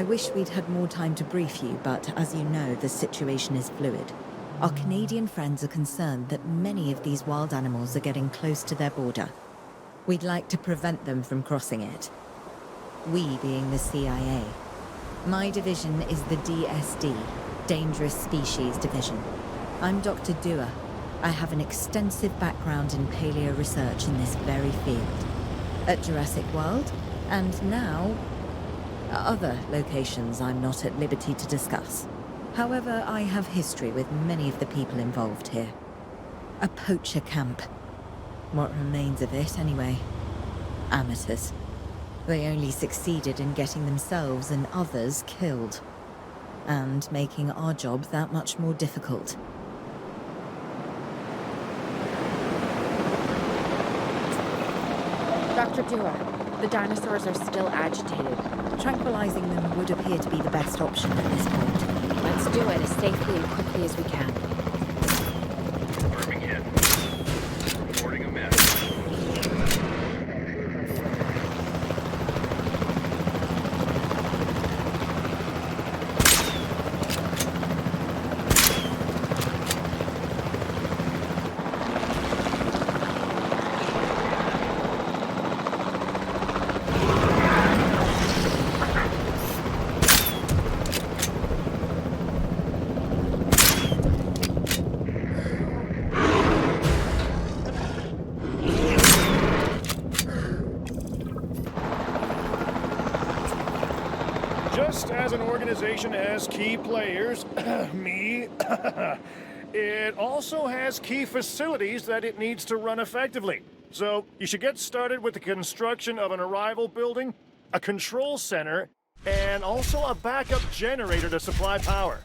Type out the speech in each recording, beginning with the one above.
I wish we'd had more time to brief you, but as you know, the situation is fluid. Our Canadian friends are concerned that many of these wild animals are getting close to their border. We'd like to prevent them from crossing it. We being the CIA. My division is the DSD, Dangerous Species Division. I'm Dr. Dua. I have an extensive background in paleo research in this very field. At Jurassic World, and now other locations I'm not at liberty to discuss. However, I have history with many of the people involved here. A poacher camp. What remains of it, anyway. Amateurs. They only succeeded in getting themselves and others killed. And making our job that much more difficult. Dr. Dua, the dinosaurs are still agitated. Tranquilizing them would appear to be the best option at this point. Let's do it as safely and quickly as we can. Confirming hit. Reporting a miss. Just as an organization has key players, me, it also has key facilities that it needs to run effectively. So you should get started with the construction of an arrival building, a control center, and also a backup generator to supply power.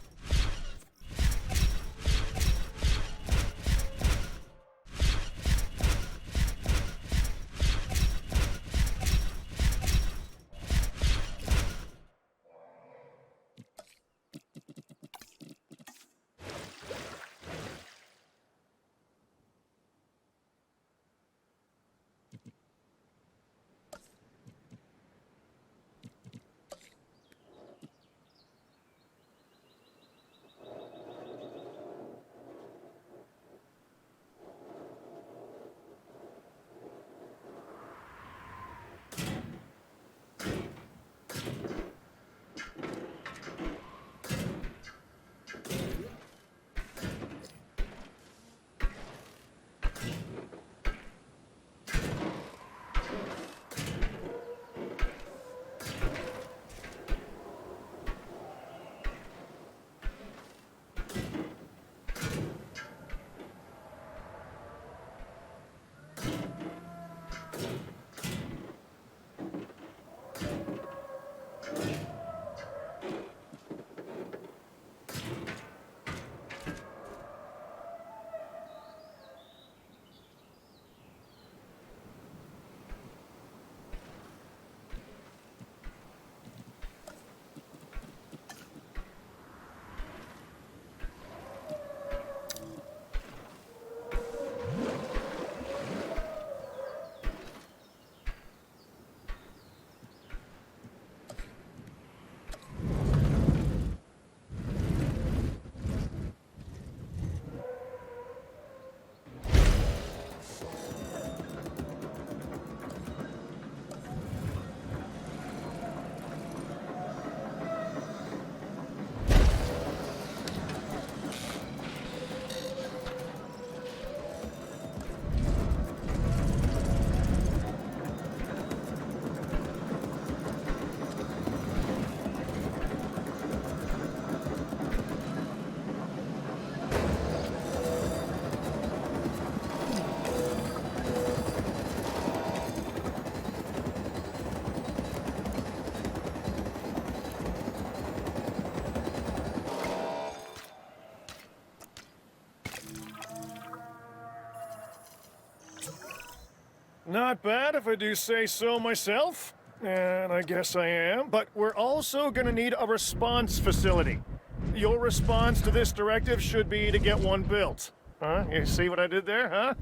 Not bad if I do say so myself. And I guess I am. But we're also gonna need a response facility. Your response to this directive should be to get one built. Huh? You see what I did there, huh?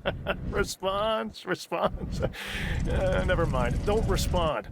Response. Never mind. Don't respond.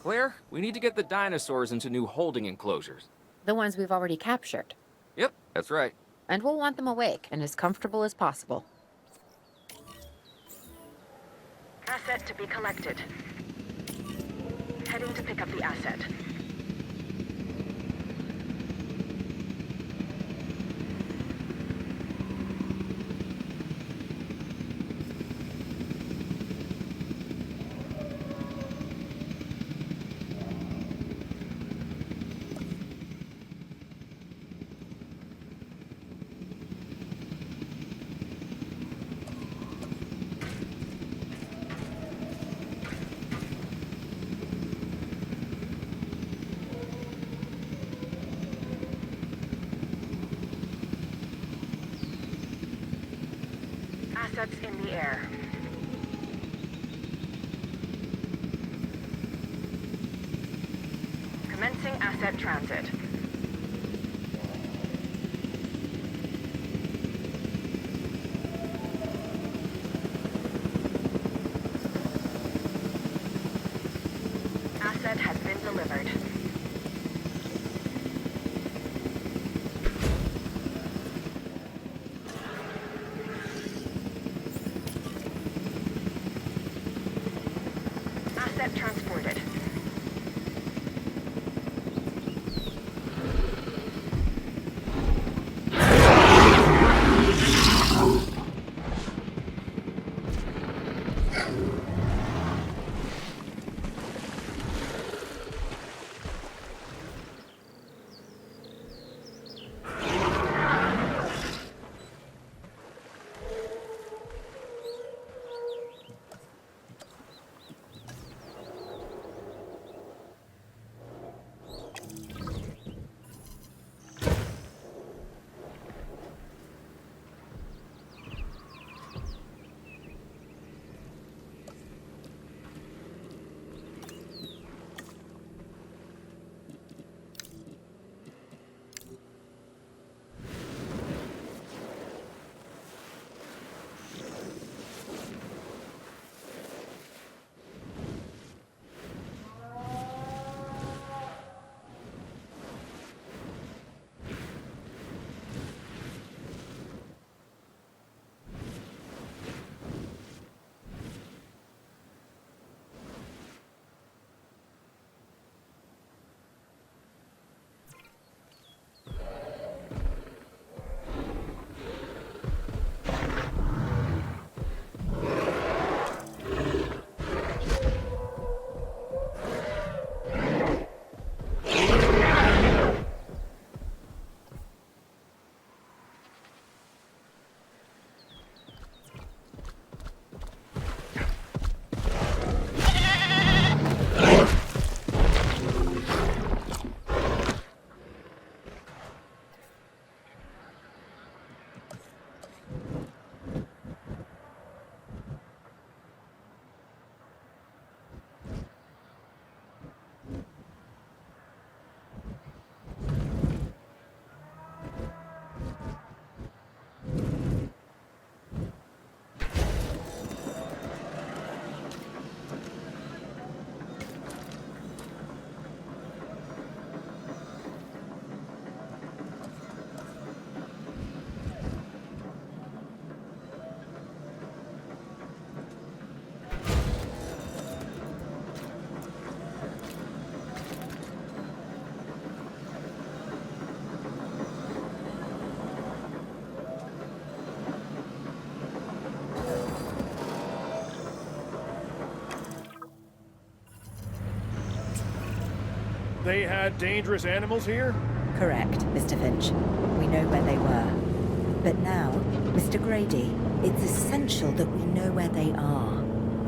Claire, we need to get the dinosaurs into new holding enclosures. The ones we've already captured. Yep, that's right. And we'll want them awake and as comfortable as possible. Asset to be collected. Heading to pick up the asset. Assets in the air. Commencing asset transit. Asset has been delivered. Asset transported. They had dangerous animals here? Correct, Mr. Finch. We know where they were. But now, Mr. Grady, it's essential that we know where they are.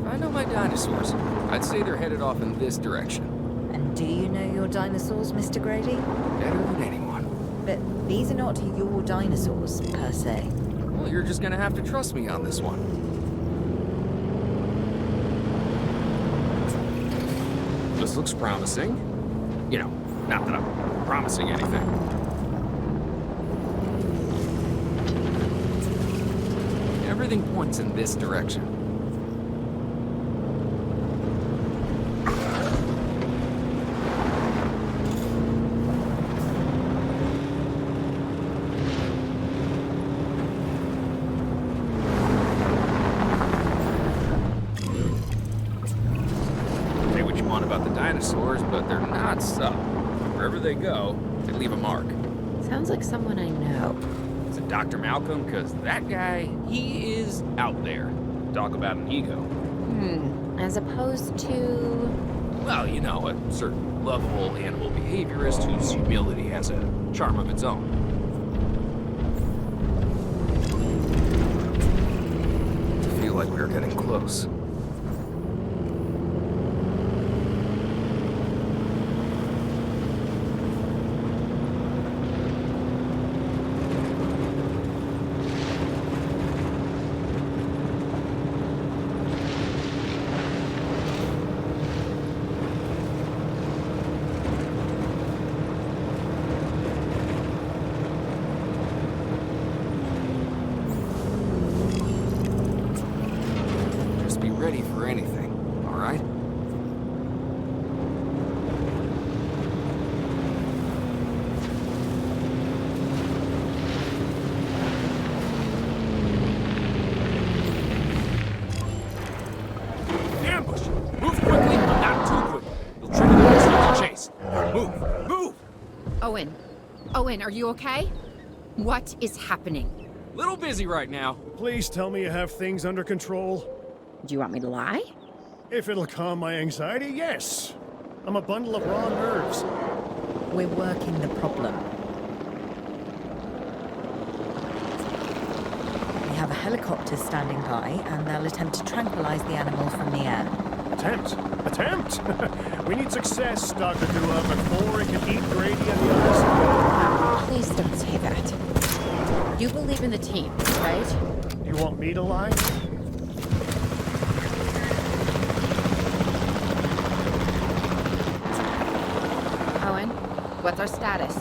I know my dinosaurs. I'd say they're headed off in this direction. And do you know your dinosaurs, Mr. Grady? Better than anyone. But these are not your dinosaurs, per se. Well, you're just gonna have to trust me on this one. This looks promising. You know, not that I'm promising anything. Everything points in this direction. dinosaurs, but they're not subtle. Wherever they go, they leave a mark. Sounds like someone I know. Is it Dr. Malcolm? Because that guy, he is out there. Talk about an ego. As opposed to... Well, you know, a certain lovable animal behaviorist whose humility has a charm of its own. I feel like we're getting close. Ready for anything, all right? Ambush! Move quickly, but not too quickly. You'll trigger the next chase. Move! Move! Owen, are you okay? What is happening? Little busy right now. Please tell me you have things under control. Do you want me to lie? If it'll calm my anxiety, yes. I'm a bundle of raw nerves. We're working the problem. We have a helicopter standing by, and they'll attempt to tranquilize the animal from the air. Attempt? We need success, Dr. Dua, before it can eat Grady and the others. Please don't say that. You believe in the team, right? You want me to lie? Owen, what's our status?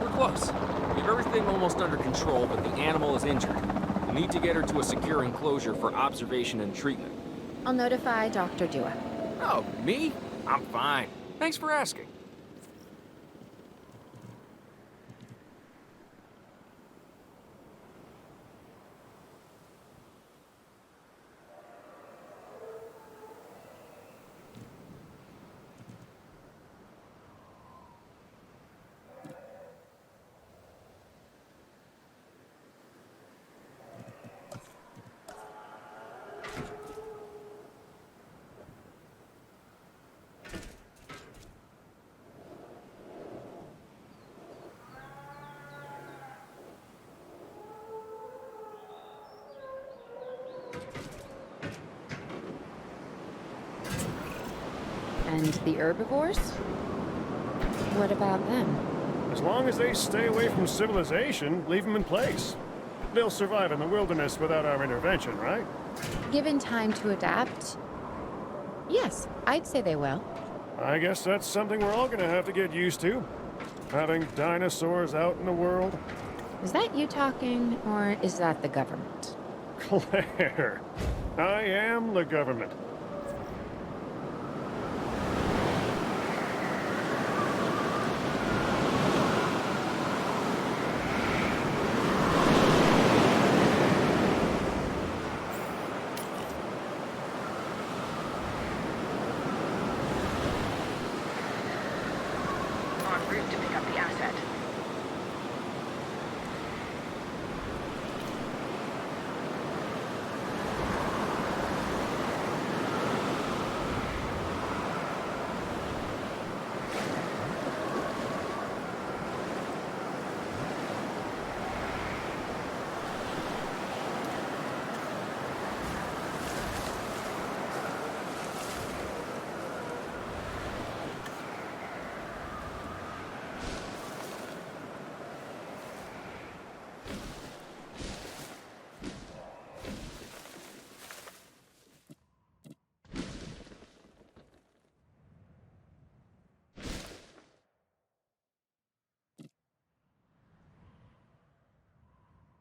We're close. We have everything almost under control, but the animal is injured. We need to get her to a secure enclosure for observation and treatment. I'll notify Dr. Dua. Oh, me? I'm fine. Thanks for asking. And the herbivores? What about them? As long as they stay away from civilization, leave them in place. They'll survive in the wilderness without our intervention, right? Given time to adapt? Yes, I'd say they will. I guess that's something we're all gonna have to get used to. Having dinosaurs out in the world. Is that you talking, or is that the government? Claire, I am the government. En route to pick up the asset.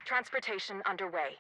Transportation underway.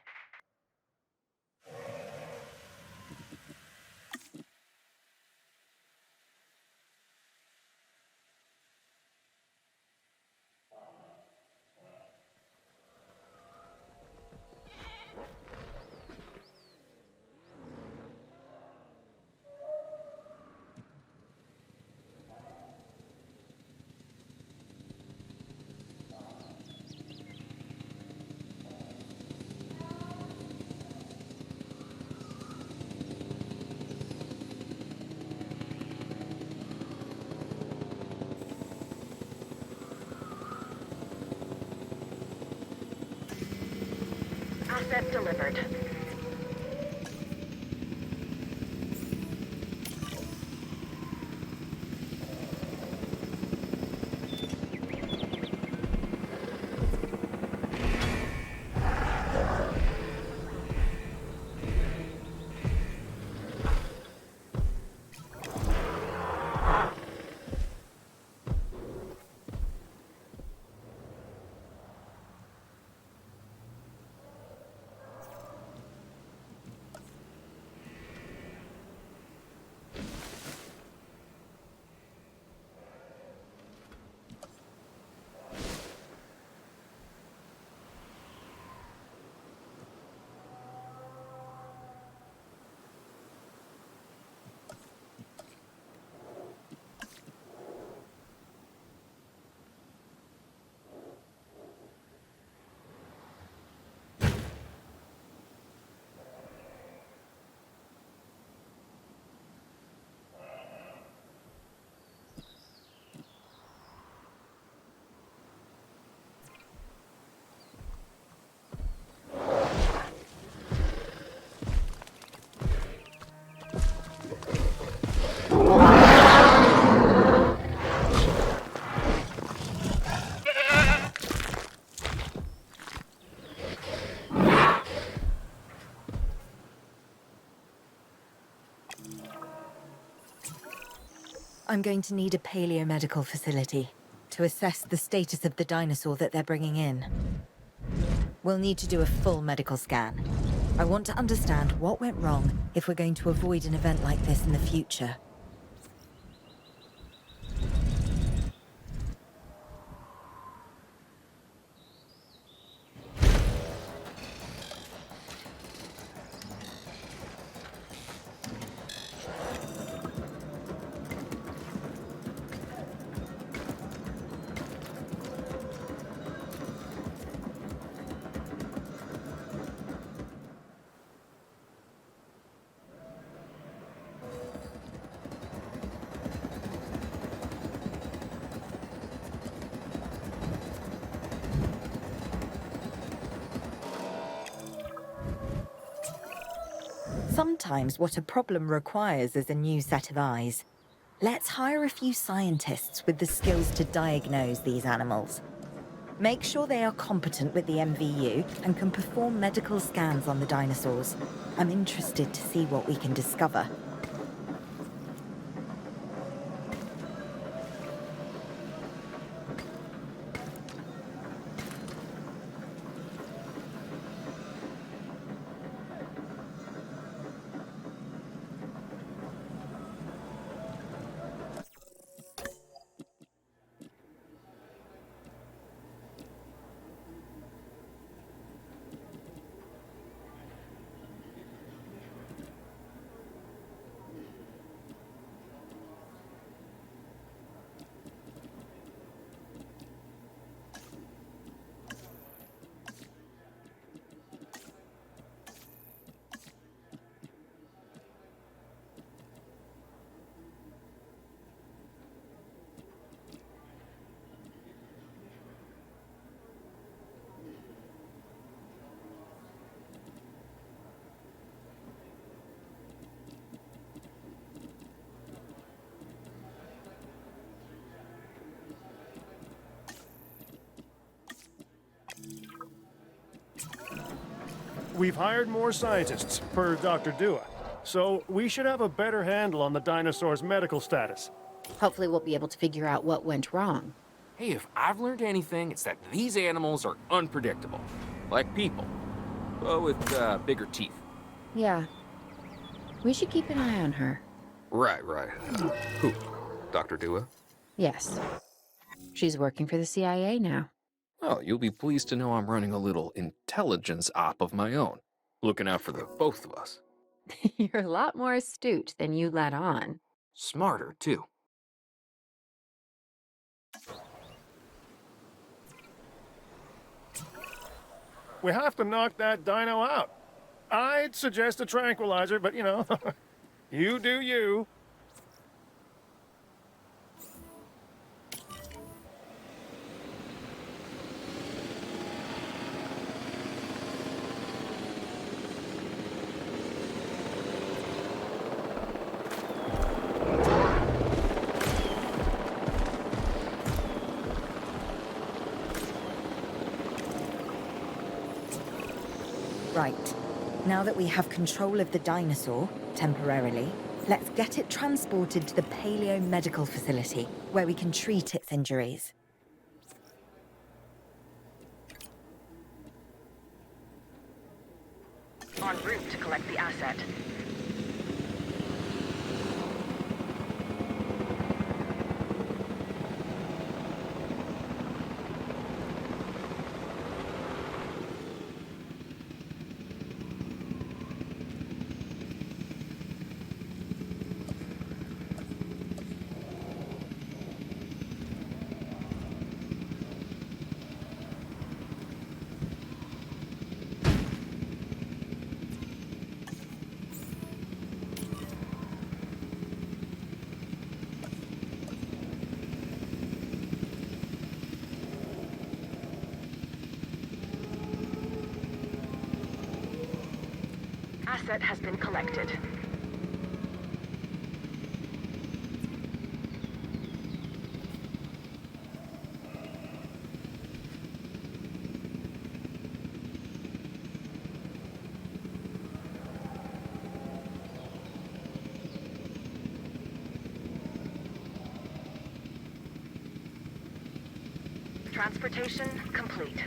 Asset delivered. I'm going to need a paleomedical facility to assess the status of the dinosaur that they're bringing in. We'll need to do a full medical scan. I want to understand what went wrong if we're going to avoid an event like this in the future. Sometimes what a problem requires is a new set of eyes. Let's hire a few scientists with the skills to diagnose these animals. Make sure they are competent with the MVU and can perform medical scans on the dinosaurs. I'm interested to see what we can discover. We've hired more scientists, per Dr. Dua, so we should have a better handle on the dinosaur's medical status. Hopefully we'll be able to figure out what went wrong. Hey, if I've learned anything, it's that these animals are unpredictable. Like people. But with bigger teeth. Yeah. We should keep an eye on her. Right. Who? Dr. Dua? Yes. She's working for the CIA now. Oh, you'll be pleased to know I'm running a little intelligence op of my own. Looking out for the both of us. You're a lot more astute than you let on. Smarter, too. We have to knock that dino out. I'd suggest a tranquilizer, but you know, you do you. Right. Now that we have control of the dinosaur, temporarily, let's get it transported to the Paleo Medical Facility, where we can treat its injuries. En route to collect the asset. Asset has been collected. Transportation complete.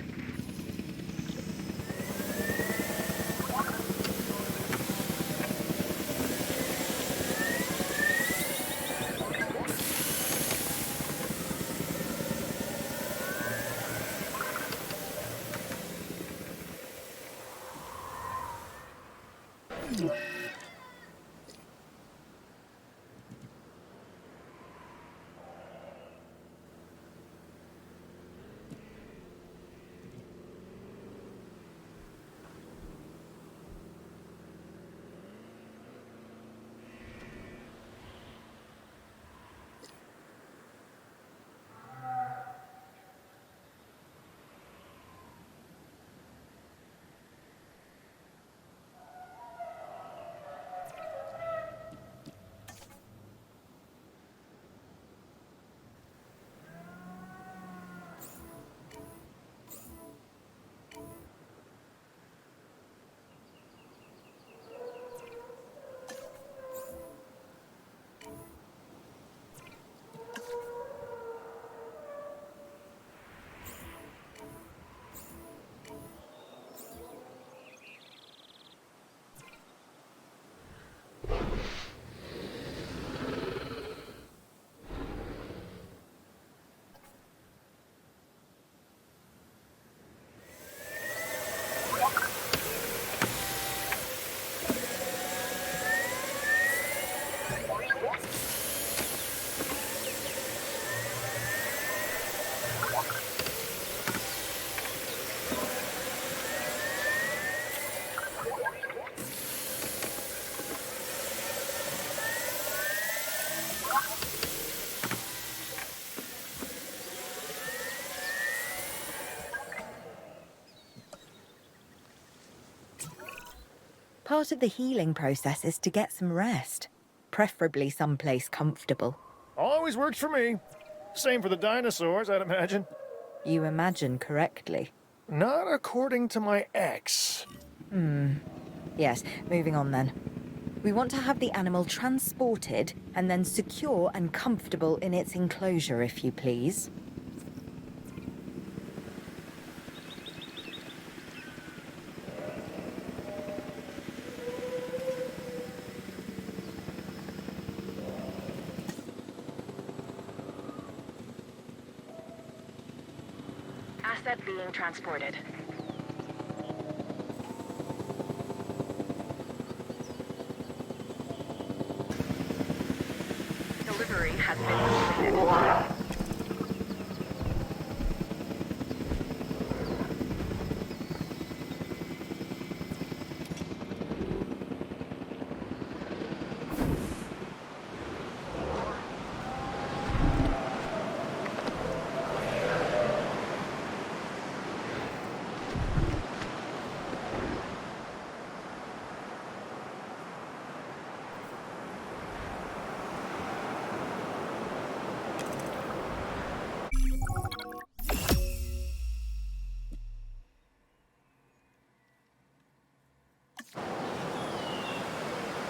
Part of the healing process is to get some rest, preferably someplace comfortable. Always works for me. Same for the dinosaurs, I'd imagine. You imagine correctly. Not according to my ex. Yes, moving on then. We want to have the animal transported and then secure and comfortable in its enclosure, if you please. Asset being transported. Delivery has been completed.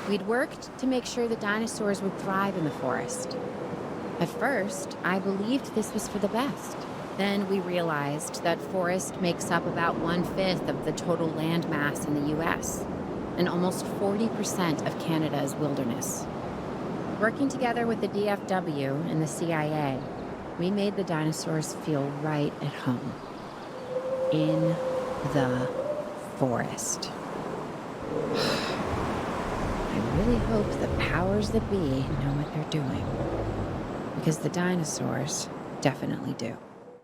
We'd worked to make sure the dinosaurs would thrive in the forest. At first, I believed this was for the best. Then we realized that forest makes up about 1/5 of the total land mass in the US, and almost 40% of Canada's wilderness. Working together with the DFW and the CIA, we made the dinosaurs feel right at home. In the forest. I really hope the powers that be know what they're doing. Because the dinosaurs definitely do.